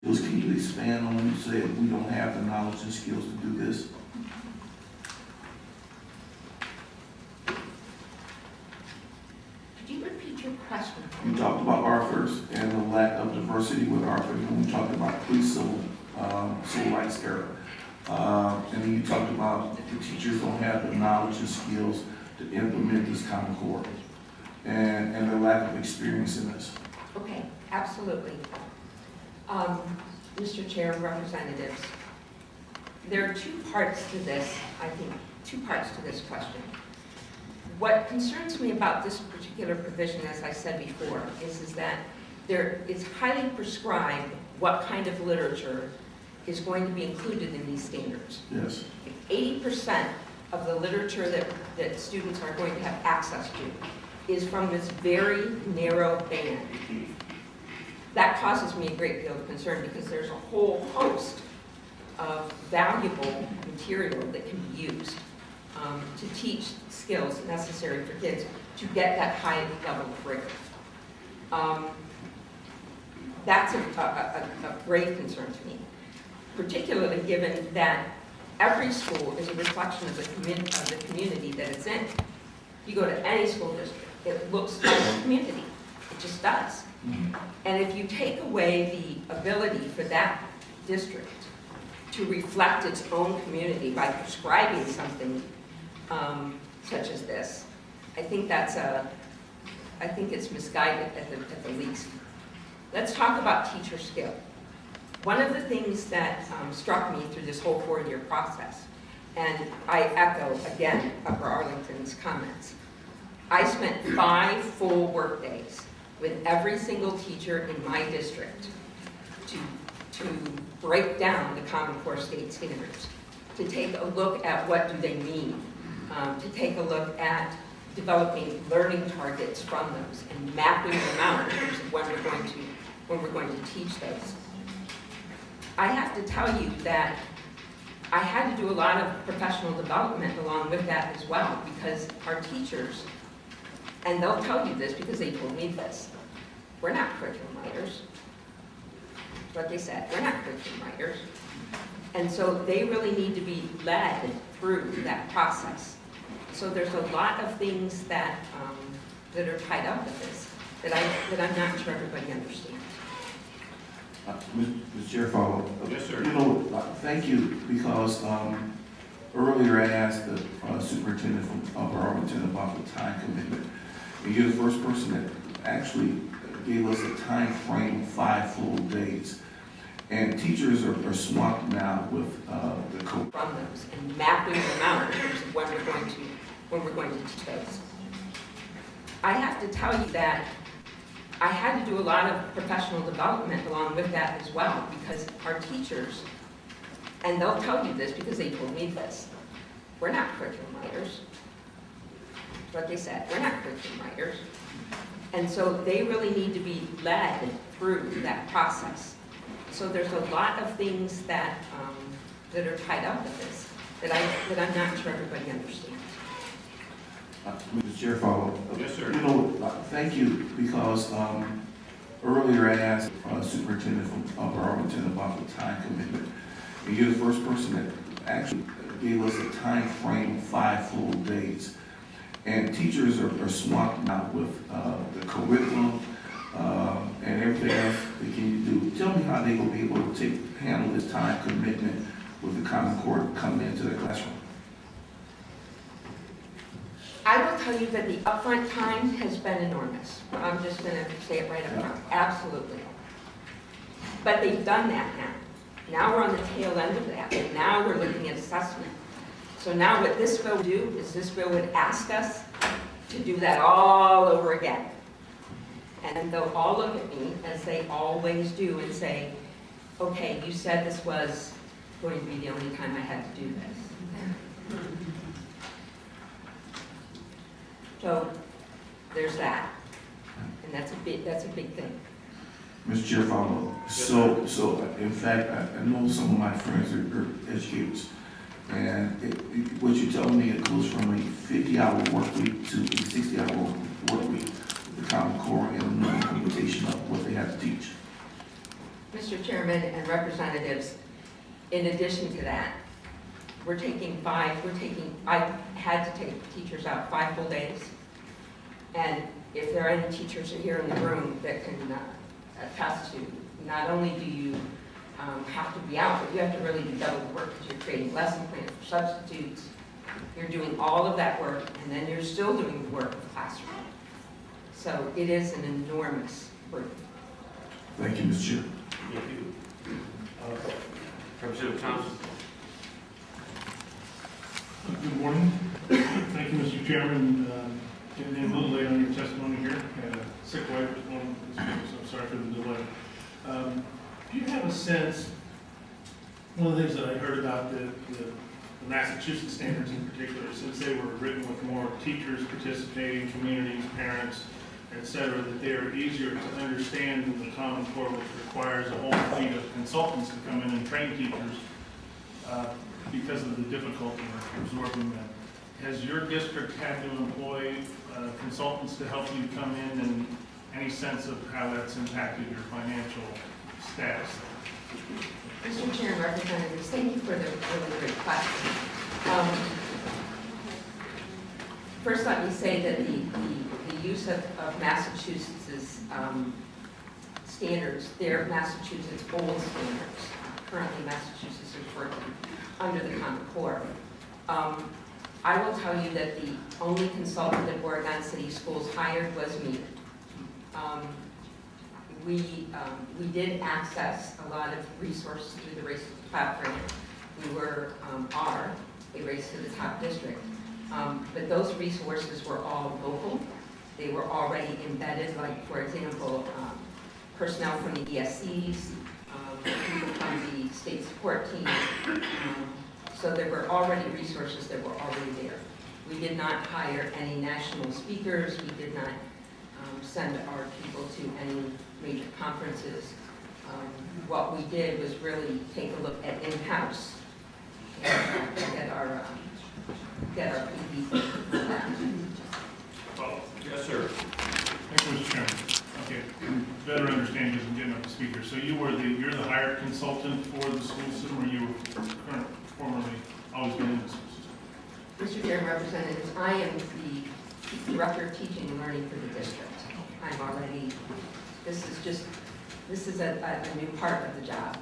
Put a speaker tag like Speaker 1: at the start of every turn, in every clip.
Speaker 1: Can you expand on when you say we don't have the knowledge and skills to do this?
Speaker 2: Could you repeat your question?
Speaker 1: You talked about Arthur's and the lack of diversity with Arthur's when we talked about pre-civil civil rights era. And then you talked about the teachers don't have the knowledge and skills to implement this Common Core and the lack of experience in this.
Speaker 2: Okay, absolutely. Mr. Chair, representatives, there are two parts to this, I think, two parts to this question. What concerns me about this particular provision, as I said before, is that it's highly prescribed what kind of literature is going to be included in these standards.
Speaker 1: Yes.
Speaker 2: 80% of the literature that students are going to have access to is from this very narrow band. That causes me a great deal of concern because there's a whole host of valuable material that can be used to teach skills necessary for kids to get that high level of rigor. That's a grave concern to me, particularly given that every school is a reflection of the community that it's in. You go to any school district, it looks like a community. It just does. And if you take away the ability for that district to reflect its own community by prescribing something such as this, I think it's misguided at the least. Let's talk about teacher skill. One of the things that struck me through this whole 4-year process, and I echo again Upper Arlington's comments, I spent 5 full work days with every single teacher in my district to break down the Common Core state standards, to take a look at what do they mean, to take a look at developing learning targets from those and mapping them out in terms of when we're going to teach those. I have to tell you that I had to do a lot of professional development along with that as well, because our teachers, and they'll tell you this because they told me this, we're not curriculum writers. That's what they said, we're not curriculum writers. And so they really need to be led through that process. So there's a lot of things that are tied up with this that I'm not sure everybody understands.
Speaker 1: Mr. Chair, follow.
Speaker 3: Yes, sir.
Speaker 1: You know, thank you, because earlier I asked the superintendent from Upper Arlington about the time commitment. And you're the first person that actually gave us a time frame of 5 full days. And teachers are swamped now with the code.
Speaker 2: From those and mapping them out in terms of when we're going to teach those. I have to tell you that I had to do a lot of professional development along with that as well, because our teachers, and they'll tell you this because they told me this, we're not curriculum writers. That's what they said, we're not curriculum writers. And so they really need to be led through that process. So there's a lot of things that are tied up with this that I'm not sure everybody understands.
Speaker 1: Mr. Chair, follow.
Speaker 3: Yes, sir.
Speaker 1: You know, thank you, because earlier I asked the superintendent from Upper Arlington about the time commitment. And you're the first person that actually gave us a time frame of 5 full days. And teachers are swamped now with the curriculum and everything else they can do. Tell me how they will be able to handle this time commitment with the Common Core coming into the classroom.
Speaker 2: I will tell you that the upfront time has been enormous. I'm just going to say it right up front. Absolutely. But they've done that now. Now we're on the tail end of that, and now we're looking at assessment. So now what this bill would do is this bill would ask us to do that all over again. And they'll all look at me, as they always do, and say, okay, you said this was going to be the only time I had to do this. So there's that, and that's a big thing.
Speaker 1: Mr. Chair, follow. So in fact, I know some of my friends are educators, and what you're telling me, it goes from a 50-hour work week to a 60-hour work week, the Common Core and the implementation of what they have to teach.
Speaker 2: Mr. Chairman and representatives, in addition to that, I had to take teachers out 5 full days. And if there are any teachers here in the room that can attest to, not only do you have to be out, but you have to really do double the work because you're creating lesson plans for substitutes. You're doing all of that work, and then you're still doing the work of the classroom. So it is an enormous burden.
Speaker 1: Thank you, Mr. Chair.
Speaker 3: Thank you. Representative Thompson.
Speaker 4: Good morning. Thank you, Mr. Chairman. Getting in a little late on your testimony here. I had a sick wife this morning, so I'm sorry for the delay. Do you have a sense, one of the things that I heard about the Massachusetts standards in particular, since they were written with more teachers participating, communities, parents, et cetera, that they are easier to understand than the Common Core, which requires a whole fleet of consultants to come in and train teachers because of the difficulty of absorbing them. Has your district had to employ consultants to help you come in, and any sense of how that's impacted your financial status?
Speaker 2: Mr. Chair and representatives, thank you for the really great question. First, let me say that the use of Massachusetts' standards, they're Massachusetts' old standards. Currently, Massachusetts is working under the Common Core. I will tell you that the only consultant that Oregon City Schools hired was me. We did access a lot of resources through the Race to the Top grant. We are a Race to the Top district. But those resources were all local. They were already embedded, like, for example, personnel from the ESCs, people from the state support team. So there were already resources that were already there. We did not hire any national speakers. We did not send our people to any major conferences. What we did was really take a look at in-house and get our PD for that.
Speaker 3: Yes, sir.
Speaker 4: Thank you, Mr. Chairman. Okay, better understand because I'm getting up to speaker. So you're the hired consultant for the school system, or you were formerly always been in the school system?
Speaker 2: Mr. Chair and representatives, I am the Director of Teaching and Learning for the district. I'm already, this is a new part of the job.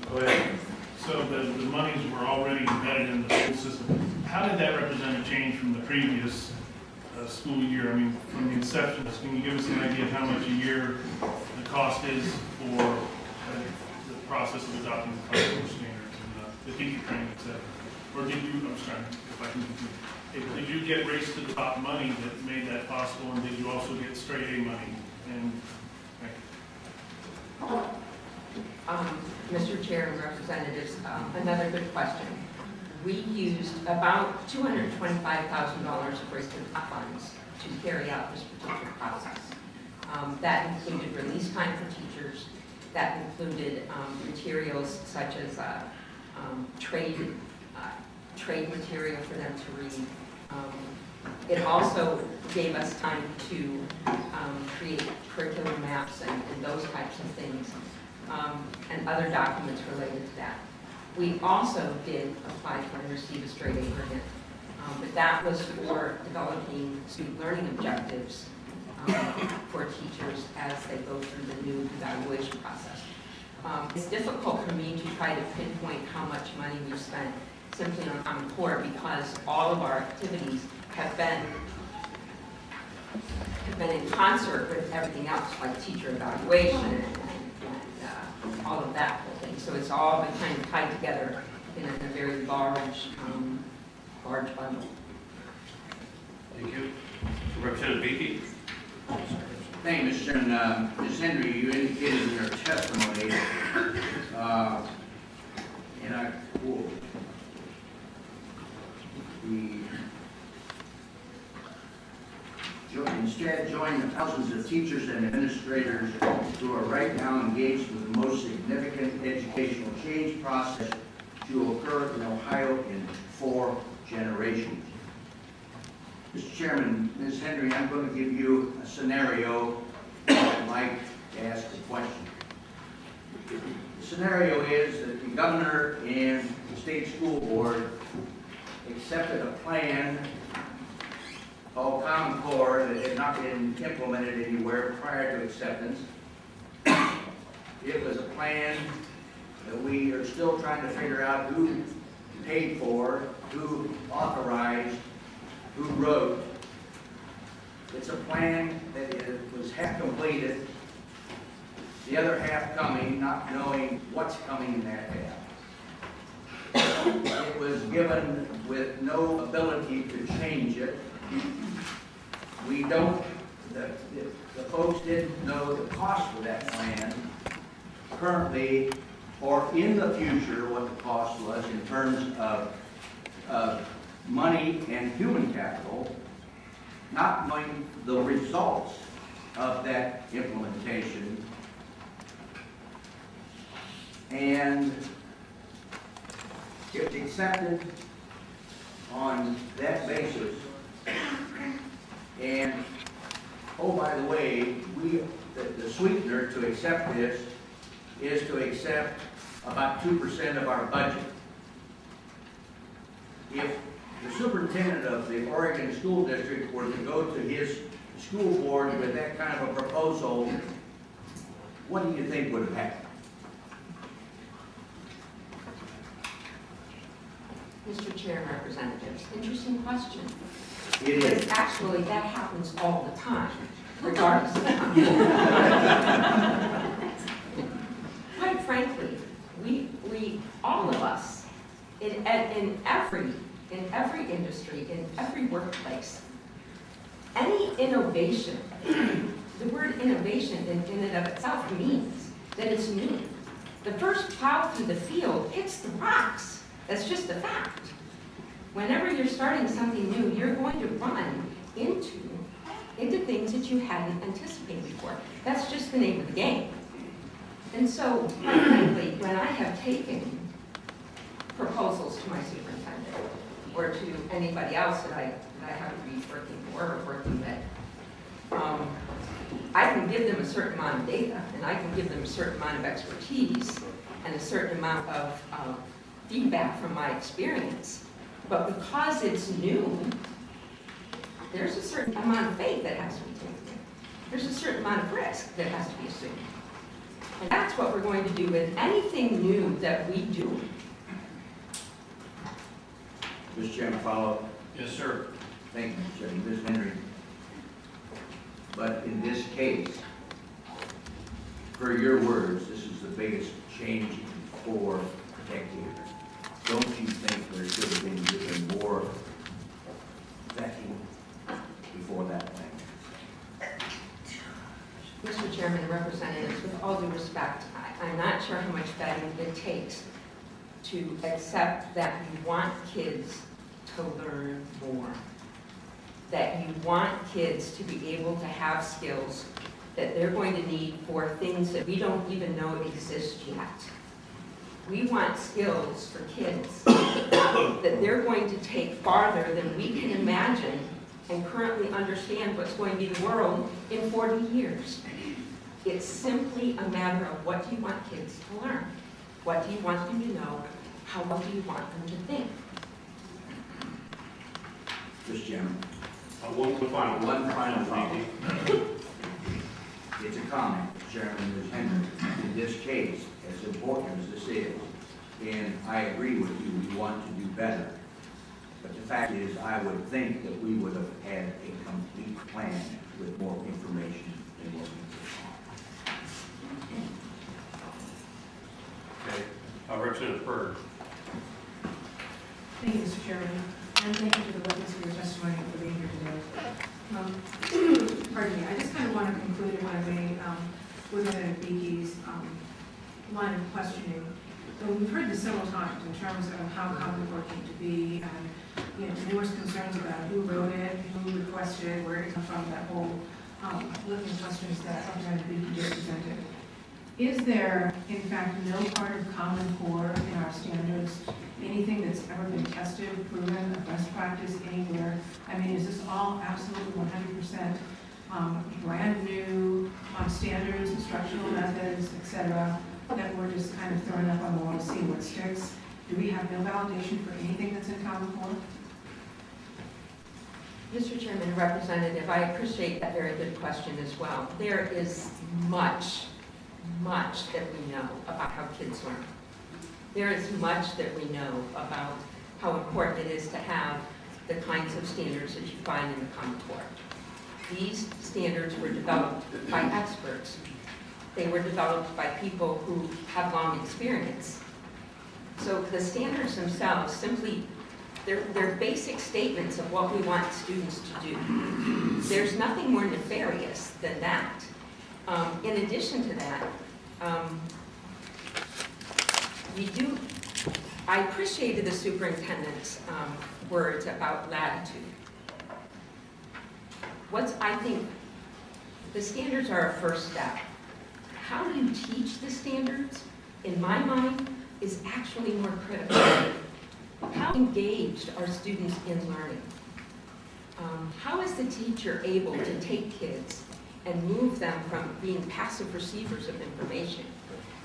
Speaker 4: Go ahead. So the monies were already embedded in the school system. How did that represent a change from the previous school year? I mean, from the inception, can you give us an idea of how much a year the cost is for the process of adopting the Common Core standards and the teacher training, et cetera? Or did you, I'm sorry, if I can continue. Did you get Race to the Top money that made that possible, and did you also get straight A money? And
Speaker 2: Mr. Chair and representatives, another good question. We used about $225,000 of Race to the Top funds to carry out this particular process. That included release time for teachers. That included materials such as trade material for them to read. It also gave us time to create curriculum maps and those types of things, and other documents related to that. We also did apply for and receive a straight A grant, but that was for developing student learning objectives for teachers as they go through the new evaluation process. It's difficult for me to try to pinpoint how much money we've spent simply on Common Core because all of our activities have been in concert with everything else, like teacher evaluation and all of that whole thing. So it's all been kind of tied together in a very large bundle.
Speaker 3: Thank you. Representative Beatty.
Speaker 5: Thank you, Mr. Chairman. Ms. Henry, you indicated in your testimony, and I quote, instead join the thousands of teachers and administrators who are right now engaged with the most significant educational change process to occur in Ohio in 4 generations. Mr. Chairman, Ms. Henry, I'm going to give you a scenario like to ask a question. The scenario is that the governor and the state school board accepted a plan called Common Core that had not been implemented anywhere prior to acceptance. It was a plan that we are still trying to figure out who paid for, who authorized, who wrote. It's a plan that was half completed, the other half coming, not knowing what's coming in that half. It was given with no ability to change it. We don't, the folks didn't know the cost of that plan currently or in the future what the cost was in terms of money and human capital, not knowing the results of that implementation. And if accepted on that basis, and, oh, by the way, the sweetener to accept this is to accept about 2% of our budget. If the superintendent of the Oregon School District were to go to his school board with that kind of a proposal, what do you think would have happened?
Speaker 2: Mr. Chair and Representatives, interesting question.
Speaker 5: It
Speaker 2: Because
Speaker 5: is.
Speaker 2: actually, that happens all the time, regardless of time. Quite frankly, we all of us, in every industry, in every workplace, any innovation, the word innovation in and of itself means that it's new. The first plow through the field hits the rocks. That's just a fact. Whenever you're starting something new, you're going to run into things that you hadn't anticipated before. That's just the name of the game. And so, quite frankly, when I have taken proposals to my superintendent or to anybody else that I have to be working for or working with, I can give them a certain amount of data, and I can give them a certain amount of expertise and a certain amount of feedback from my experience. But because it's new, there's a certain amount of faith that has to be taken. There's a certain amount of risk that has to be assumed. And that's what we're going to do with anything new that we do.
Speaker 5: Mr. Chairman, follow up.
Speaker 3: Yes, sir.
Speaker 5: Thank you, Mr. Chairman. Ms. Henry. But in this case, for your words, this is the biggest change in 4 decades. Don't you think there should have been given more vetting before that thing?
Speaker 2: Mr. Chairman and Representatives, with all due respect, I'm not sure how much vetting it takes to accept that you want kids to learn more, that you want kids to be able to have skills that they're going to need for things that we don't even know exist yet. We want skills for kids that they're going to take farther than we can imagine and currently understand what's going to be the world in 40 years. It's simply a matter of what do you want kids to learn? What do you want them to know? How do you want them to think?
Speaker 5: Mr. Chairman.
Speaker 3: One final
Speaker 5: thought. It's a comment, Mr. Chairman, Ms. Henry. In this case, as important as this is, and I agree with you, we want to do better. But the fact is, I would think that we would have had a complete plan with more information than what we did.
Speaker 3: Okay. Representative Berg.
Speaker 6: Thank you, Mr. Chairman, and thank you to the witness for your testimony and for being here today. Pardon me, I just kind of want to conclude, if I may, with Representative Beakey's line of questioning. So we've heard this several times in terms of how Common Core came to be, and numerous concerns about who wrote it, who requested it, where it came from, that whole list of questions that Representative Beakey just presented. Is there, in fact, no part of Common Core in our standards, anything that's ever been tested, proven, a best practice anywhere? I mean, is this all absolutely 100% brand new standards, instructional methods, et cetera, that we're just kind of throwing up on the wall to see what sticks? Do we have no validation for anything that's in Common Core?
Speaker 2: Mr. Chairman and Representative, I appreciate that very good question as well. There is much that we know about how kids learn. There is much that we know about how important it is to have the kinds of standards that you find in the Common Core. These standards were developed by experts. They were developed by people who have long experience. So the standards themselves simply, they're basic statements of what we want students to do. There's nothing more nefarious than that. In addition to that, I appreciated the superintendent's words about latitude. I think the standards are a first step. How do you teach the standards, in my mind, is actually more critical. How engaged are students in learning? How is the teacher able to take kids and move them from being passive receivers of information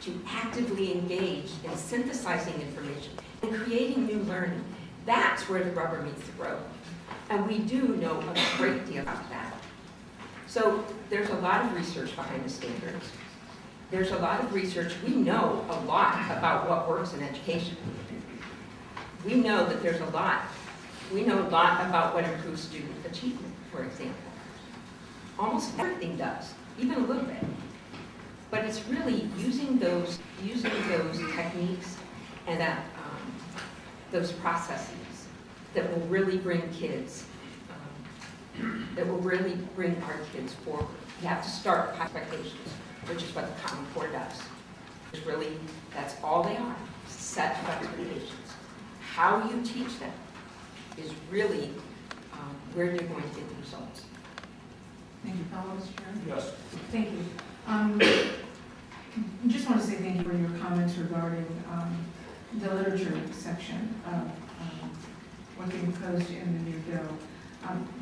Speaker 2: to actively engaged in synthesizing information and creating new learning? That's where the rubber meets the road. And we do know a great deal about that. So there's a lot of research behind the standards. There's a lot of research. We know a lot about what works in education. We know that there's a lot. We know a lot about what improves student achievement, for example. Almost everything does, even a little bit. But it's really using those techniques and those processes that will really bring kids, that will really bring our kids forward. You have to start with expectations, which is what the Common Core does. It's really, that's all they are, set of expectations. How you teach them is really where you're going to get the results.
Speaker 6: Thank you, fellow, Mr. Chairman.
Speaker 3: Yes.
Speaker 6: Thank you. I just want to say thank you for your comments regarding the literature section of what's being proposed in the new bill.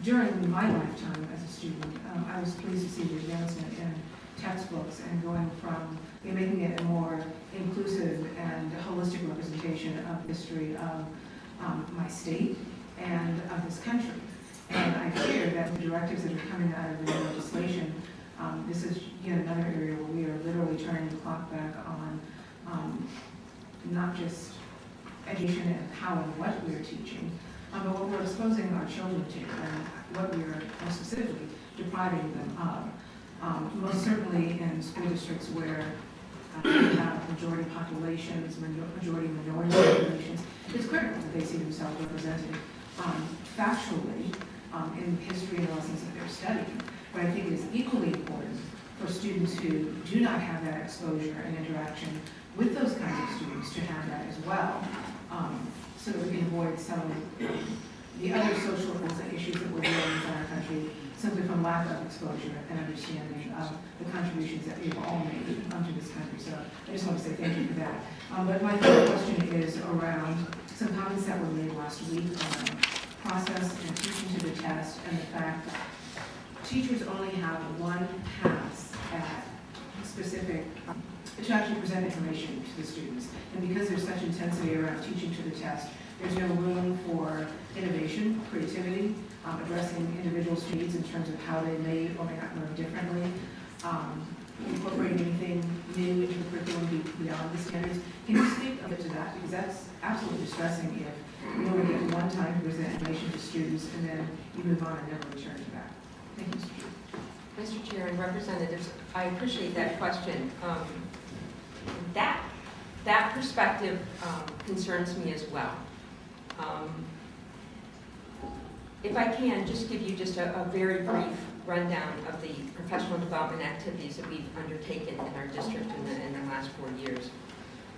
Speaker 6: During my lifetime as a student, I was pleased to see the advancement in textbooks and going from making it a more inclusive and holistic representation of the history of my state and of this country. And I fear that the directives that are coming out of the new legislation, this is yet another area where we are literally turning the clock back on not just education and how and what we are teaching, but what we're exposing our children to and what we are most specifically depriving them of. Most certainly in school districts where we have majority populations, majority minority populations, it's critical that they see themselves represented factually in the history and lessons that they're studying. But I think it is equally important for students who do not have that exposure and interaction with those kinds of students to have that as well, so that we can avoid some of the other social issues that we're dealing with in our country simply from lack of exposure and understanding of the contributions that we've all made to this country. So I just want to say thank you for that. But my third question is around some comments that were made last week on process and teaching to the test and the fact that teachers only have one pass at specific to actually present information to the students. And because there's such intensity around teaching to the test, there's no room for innovation, creativity, addressing individuals' needs in terms of how they may or may not learn differently, incorporating anything new into the curriculum beyond the standards. Can you speak a bit to that? Because that's absolutely distressing if you only get one time to present information to students and then you move on and never return to that. Thank you, Mr. Chair.
Speaker 2: Mr. Chair and Representatives, I appreciate that question. That perspective concerns me as well. If I can, just give you just a very brief rundown of the professional development activities that we've undertaken in our district in the last 4 years.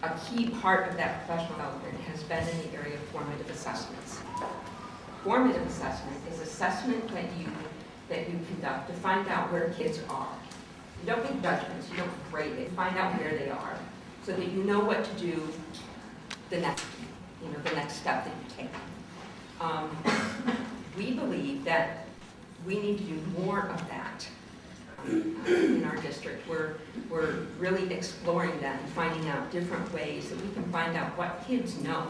Speaker 2: A key part of that professional development has been in the area of formative assessments. Formative assessment is assessment that you conduct to find out where kids are. You don't make judgments, you don't grade it, find out where they are so that you know what to do the next step that you take. We believe that we need to do more of that in our district. We're really exploring that and finding out different ways that we can find out what kids know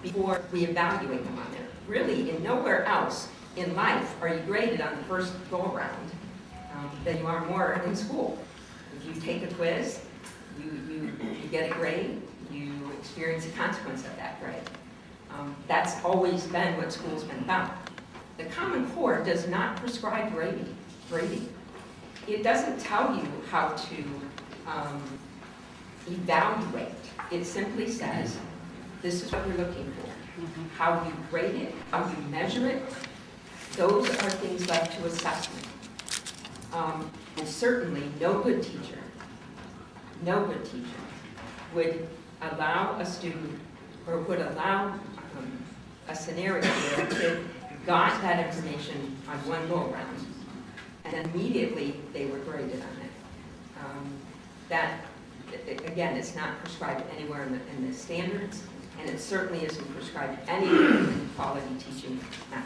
Speaker 2: before we evaluate them on it. Really, in nowhere else in life are you graded on the first go-around than you are more in school. If you take a quiz, you get a grade, you experience the consequence of that grade. That's always been what school's been about. The Common Core does not prescribe grading. It doesn't tell you how to evaluate. It simply says, this is what we're looking for. How you grade it, how you measure it, those are things left to assessment. And certainly, no good teacher would allow a student, or would allow a scenario where a kid got that information on one go-around, and then immediately they were graded on it. That, again, it's not prescribed anywhere in the standards, and it certainly isn't prescribed anywhere in the quality teaching methods.